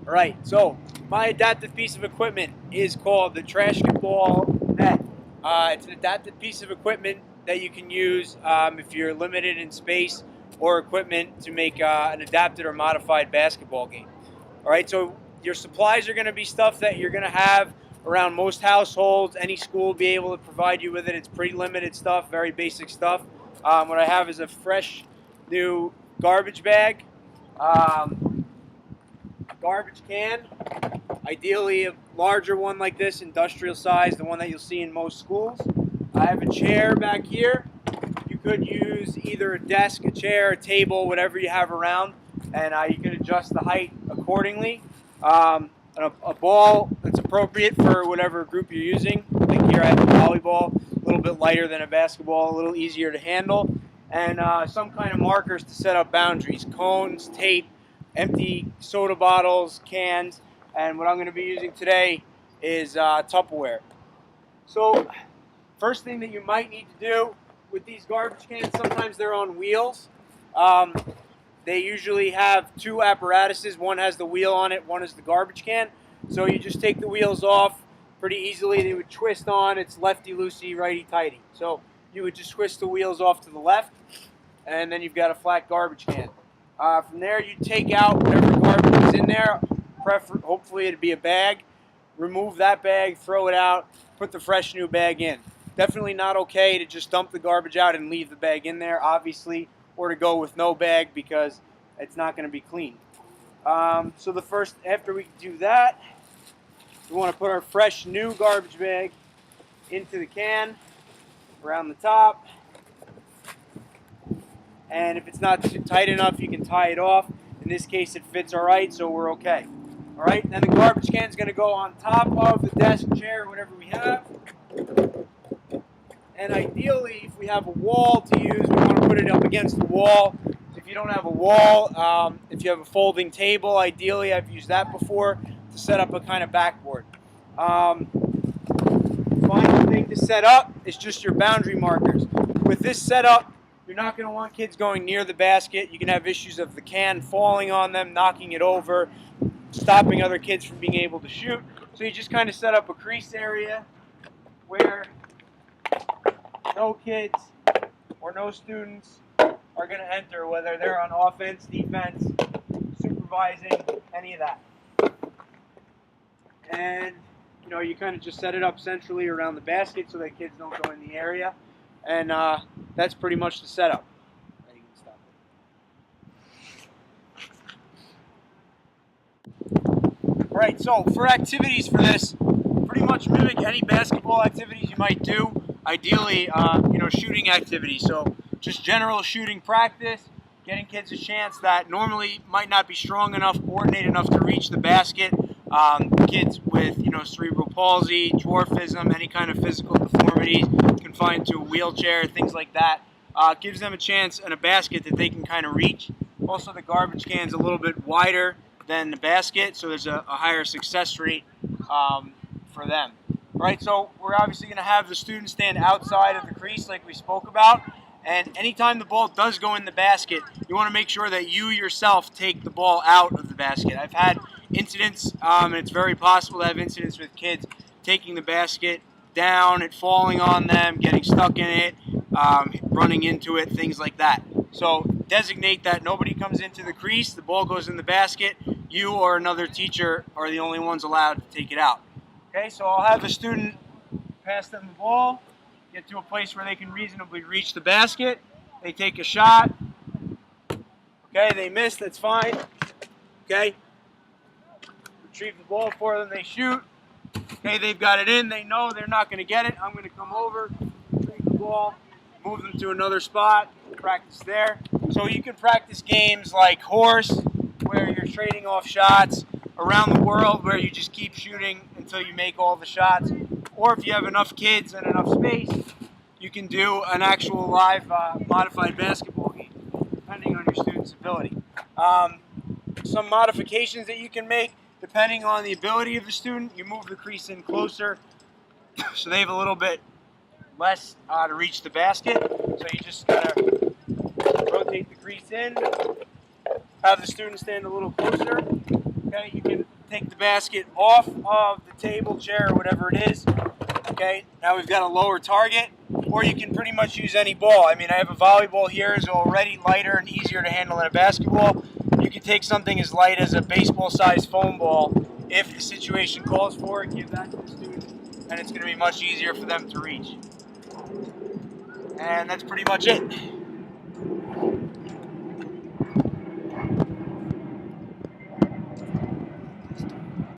All right, so my adaptive piece of equipment is called the Trash-ketball Net. It's an adaptive piece of equipment that you can use if you're limited in space or equipment to make an adapted or modified basketball game. All right, so your supplies are going to be stuff that you're going to have around most households. Any school will be able to provide you with it. It's pretty limited stuff, very basic stuff. What I have is a fresh new garbage bag. A garbage can, ideally a larger one like this, industrial size, the one that you'll see in most schools. I have a chair back here. You could use either a desk, a chair, a table, whatever you have around, and you can adjust the height accordingly. A ball that's appropriate for whatever group you're using. Like here I have a volleyball, a little bit lighter than a basketball, a little easier to handle, and some kind of markers to set up boundaries, cones, tape, empty soda bottles, cans, and what I'm going to be using today is Tupperware. So first thing that you might need to do with these garbage cans, sometimes they're on wheels. They usually have two apparatuses. One has the wheel on it, one is the garbage can. So you just take the wheels off pretty easily. They would twist on. It's lefty-loosey, righty-tighty. So you would just twist the wheels off to the left, and then you've got a flat garbage can. From there, you take out whatever garbage is in there. Hopefully it'd be a bag. Remove that bag, throw it out, put the fresh new bag in. Definitely not okay to just dump the garbage out and leave the bag in there, obviously, or to go with no bag because it's not going to be clean. So after we do that, we want to put our fresh new garbage bag into the can around the top. And if it's not too tight enough, you can tie it off. In this case, it fits all right, so we're okay. All right, then the garbage can is going to go on top of the desk, chair, whatever we have. And ideally, if we have a wall to use, we want to put it up against the wall. If you don't have a wall, if you have a folding table, ideally, I've used that before to set up a kind of backboard. Final thing to set up is just your boundary markers. With this setup, you're not going to want kids going near the basket. You can have issues of the can falling on them, knocking it over, stopping other kids from being able to shoot. So you just kind of set up a crease area where no kids or no students are going to enter, whether they're on offense, defense, supervising, any of that. And you kind of just set it up centrally around the basket so that kids don't go in the area. And that's pretty much the setup. You can stop it. All right, so for activities for this, pretty much mimic any basketball activities you might do. Ideally, shooting activities. So just general shooting practice, getting kids a chance that normally might not be strong enough, coordinated enough to reach the basket. Kids with cerebral palsy, dwarfism, any kind of physical deformities, confined to a wheelchair, things like that, gives them a chance and a basket that they can kind of reach. Also, the garbage can's a little bit wider than the basket, so there's a higher success rate for them. All right, so we're obviously going to have the students stand outside of the crease like we spoke about, and anytime the ball does go in the basket, you want to make sure that you yourself take the ball out of the basket. I've had incidents, and it's very possible to have incidents with kids taking the basket down, it falling on them, getting stuck in it, running into it, things like that. So designate that nobody comes into the crease, the ball goes in the basket, you or another teacher are the only ones allowed to take it out. Okay, so I'll have the student pass them the ball, get to a place where they can reasonably reach the basket, they take a shot, okay, they miss, that's fine, okay, retrieve the ball for them, they shoot, okay, they've got it in, they know they're not going to get it, I'm going to come over, retrieve the ball, move them to another spot, practice there. So you can practice games like horse, where you're trading off shots, around the world, where you just keep shooting until you make all the shots, or if you have enough kids and enough space, you can do an actual live modified basketball game, depending on your student's ability. Some modifications that you can make, depending on the ability of the student, you move the crease in closer so they have a little bit less to reach the basket. So you just gotta rotate the crease in, have the student stand a little closer. Okay, you can basket off of the table, chair, or whatever it is. Okay, now we've got a lower target, or you can pretty much use any ball. I mean, I have a volleyball here, is already lighter and easier to handle than a basketball. You can take something as light as a baseball-sized foam ball if the situation calls for it. Give that to the student, and it's going to be much easier for them to reach. And that's pretty much it.